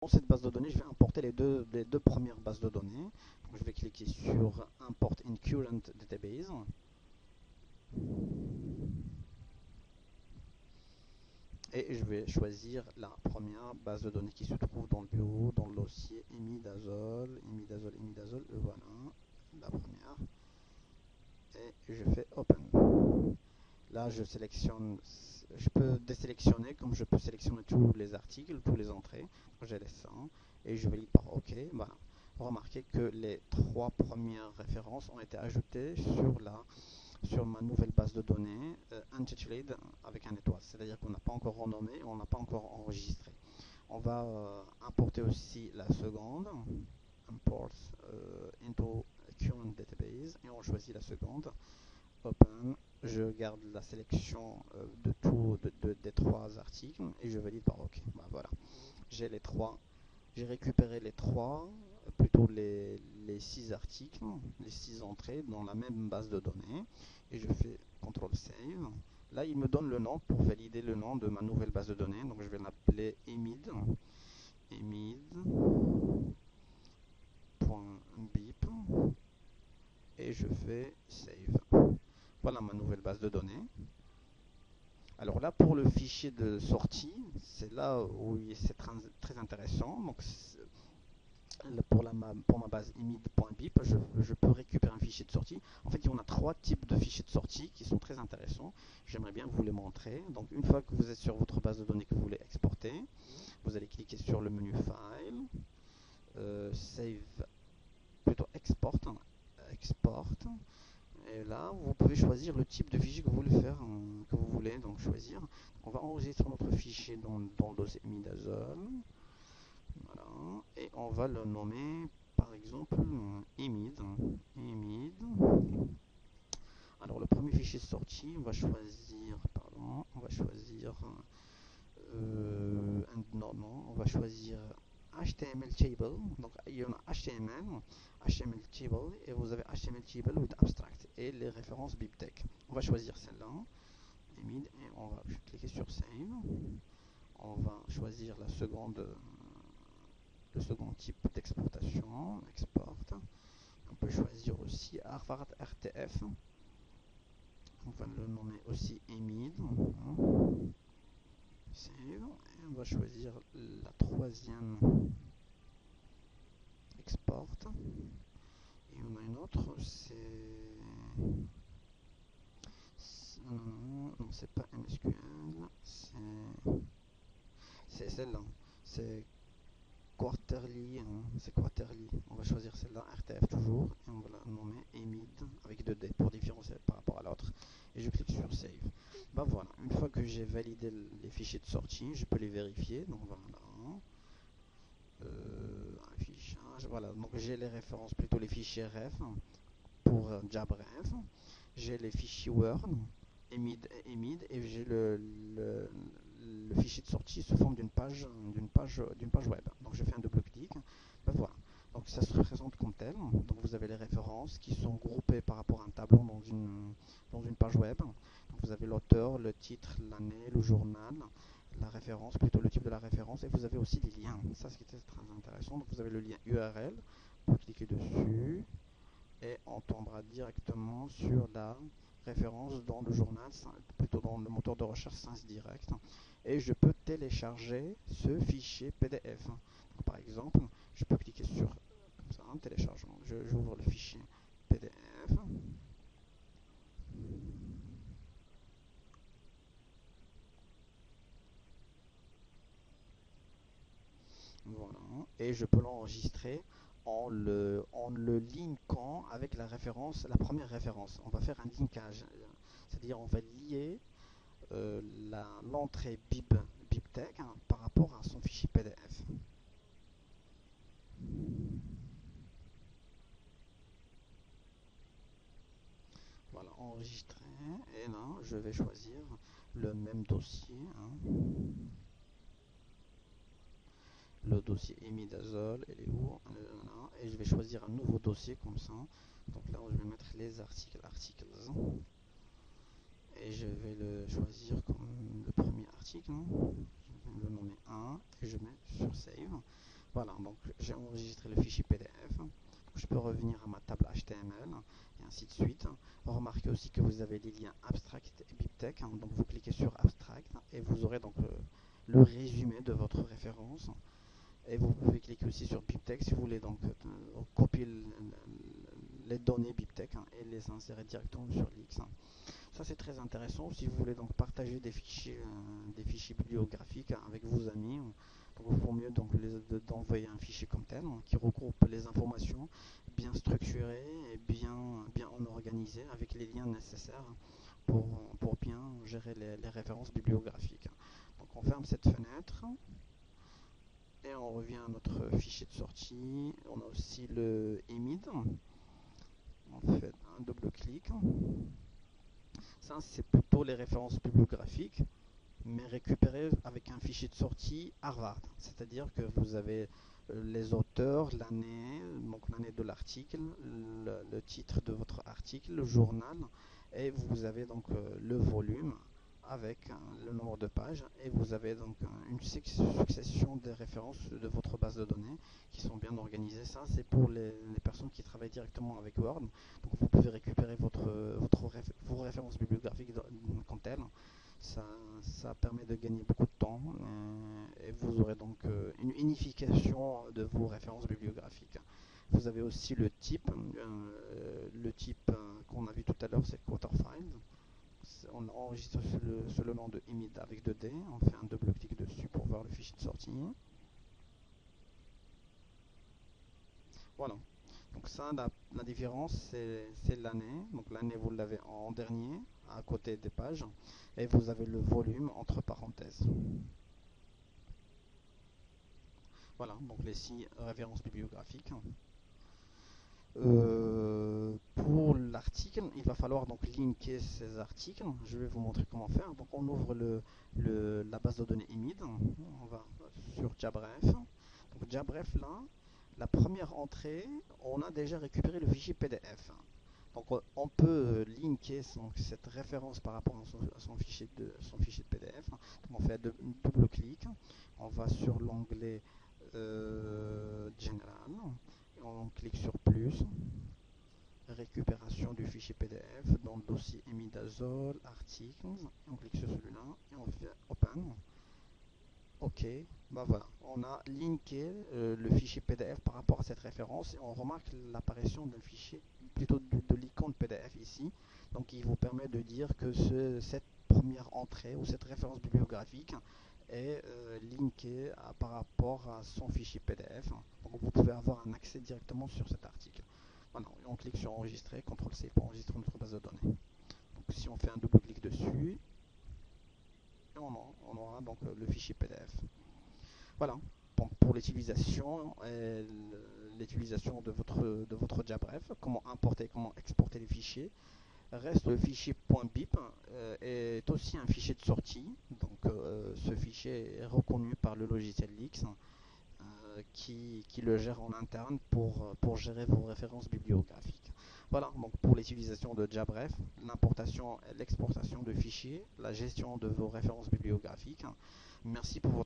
Dans cette base de données, je vais importer les deux premières bases de données. Donc, je vais cliquer sur Import in Current Database. Et je vais choisir la première base de données qui se trouve dans le bureau, dans le dossier imidazole, imidazole, imidazole. Voilà, la première. Et je fais Open. Là, je sélectionne, je peux désélectionner comme je peux sélectionner tous les articles, tous les entrées. Je laisse ça et je valide par OK. Voilà. Remarquez que les trois premières références ont été ajoutées sur ma nouvelle base de données Intituled avec un étoile. C'est-à-dire qu'on n'a pas encore renommé, on n'a pas encore enregistré. On va importer aussi la seconde, import into current database, et on choisit la seconde. Open, je garde la sélection de tout des trois articles et je valide par OK. Bah, voilà, j'ai les trois, j'ai récupéré les trois, plutôt les six articles, les six entrées dans la même base de données et je fais CTRL SAVE. Là, il me donne le nom pour valider le nom de ma nouvelle base de données. Donc, je vais l'appeler emid, emid.bip et je fais save. Voilà ma nouvelle base de données. Alors là, pour le fichier de sortie, c'est là où c'est très intéressant. Donc, pour ma base emid.bip, je peux récupérer un fichier de sortie. En fait, il y en a trois types de fichiers de sortie qui sont très intéressants. J'aimerais bien vous les montrer. Donc, une fois que vous êtes sur votre base de données que vous voulez exporter, vous allez cliquer sur le menu File, Save, plutôt Export, Export. Et là, vous pouvez choisir le type de fichier que vous voulez faire, que vous voulez donc choisir. On va enregistrer notre fichier dans le dossier imidazole. Voilà. Et on va le nommer, par exemple, emid. Emid. Alors, le premier fichier sorti, on va choisir, pardon, on va choisir, non, on va choisir HTML table. Donc, il y en a HTML table, et vous avez HTML table with abstract et les références BibTeX. On va choisir celle-là, emid, et on va cliquer sur Save. On va choisir le second type d'exportation, export. On peut choisir aussi Harvard RTF. On va le nommer aussi emid. Save. Et on va choisir la troisième, export. Et on a une autre, non, c'est pas MSQL, c'est celle-là. C'est Quarterly, c'est Quarterly. On va choisir celle-là, RTF toujours, et on va la nommer emid avec 2D pour différencier par rapport à l'autre. Et je clique sur Save. Ben voilà, une fois que j'ai validé les fichiers de sortie, je peux les vérifier. Donc voilà, affichage, voilà. Donc j'ai les références, plutôt les fichiers ref pour JabRef. J'ai les fichiers Word, emid, et j'ai le fichier de sortie sous forme d'une page web. Donc je fais un double clic. Ben voilà. Donc ça se représente comme tel. Donc vous avez les références qui sont groupées par rapport à un tableau dans une page web. Donc vous avez l'auteur, le titre, l'année, le journal, la référence, plutôt le type de la référence, et vous avez aussi des liens. Ça, c'est très intéressant. Donc vous avez le lien URL, vous cliquez dessus et on tombera directement sur la référence dans le journal, plutôt dans le moteur de recherche Science Direct, et je peux télécharger ce fichier PDF. Donc, par exemple, je peux cliquer sur comme ça, téléchargement. J'ouvre le fichier PDF. Voilà, et je peux l'enregistrer en le linkant avec la référence, la première référence. On va faire un linkage, c'est-à-dire on va lier l'entrée BibTeX par rapport à son fichier PDF. Voilà, enregistré. Et là, je vais choisir le même dossier. Le dossier imidazole, elle est où? Et je vais choisir un nouveau dossier comme ça. Donc là, je vais mettre les articles. Et je vais le choisir comme le premier article. Je vais le nommer 1 et je mets sur Save. Voilà, donc j'ai enregistré le fichier PDF. Donc, je peux revenir à ma table HTML et ainsi de suite. Remarquez aussi que vous avez les liens Abstract et BibTeX. Donc vous cliquez sur Abstract et vous aurez donc le résumé de votre référence. Et vous pouvez cliquer aussi sur BibTeX si vous voulez donc copier les données BibTeX et les insérer directement sur l'X. Ça c'est très intéressant si vous voulez donc partager des fichiers bibliographiques avec vos amis. Donc il vaut mieux donc d'envoyer un fichier comme tel qui regroupe les informations bien structurées et bien organisées avec les liens nécessaires pour bien gérer les références bibliographiques. Donc on ferme cette fenêtre et on revient à notre fichier de sortie. On a aussi le EMID. On fait un double clic. Ça c'est plutôt les références bibliographiques, mais récupéré avec un fichier de sortie Harvard. C'est-à-dire que vous avez les auteurs, l'année, donc l'année de l'article, le titre de votre article, le journal, et vous avez donc le volume avec le nombre de pages, et vous avez donc une succession des références de votre base de données qui sont bien organisées. Ça, c'est pour les personnes qui travaillent directement avec Word. Donc vous pouvez récupérer vos références bibliographiques comme telles. Ça permet de gagner beaucoup de temps et vous aurez donc une unification de vos références bibliographiques. Vous avez aussi le type qu'on a vu tout à l'heure, c'est Quarterfile. On enregistre sous le nom de imid avec 2D, on fait un double clic dessus pour voir le fichier de sortie. Voilà. Donc ça, la différence, c'est l'année. Donc l'année, vous l'avez en dernier, à côté des pages, et vous avez le volume entre parenthèses. Voilà, donc les 6 références bibliographiques. Pour l'article, il va falloir donc linker ces articles. Je vais vous montrer comment faire. Donc on ouvre la base de données EMID. On va sur Jabref. Donc Jabref là, la première entrée, on a déjà récupéré le fichier PDF. Donc on peut linker cette référence par rapport à son fichier de PDF. Donc on fait un double clic. On va sur l'onglet General. On clique sur plus, récupération du fichier PDF dans le dossier imidazole, articles, on clique sur celui-là et on fait open. Ok, bah voilà, on a linké le fichier PDF par rapport à cette référence et on remarque l'apparition d'un fichier, plutôt de l'icône PDF ici. Donc il vous permet de dire que cette première entrée ou cette référence bibliographique est linkée par rapport à son fichier PDF. Donc vous pouvez avoir un accès directement sur cet article. Voilà, on clique sur enregistrer, CTRL-C pour enregistrer notre base de données. Donc si on fait un double clic dessus, on aura donc le fichier PDF. Voilà, bon, pour l'utilisation de votre Jabref, comment importer, comment exporter les fichiers. Reste le fichier .bib est aussi un fichier de sortie. Donc ce fichier est reconnu par le logiciel Lix qui le gère en interne pour gérer vos références bibliographiques. Voilà, donc pour l'utilisation de Jabref, l'importation et l'exportation de fichiers, la gestion de vos références bibliographiques. Merci pour votre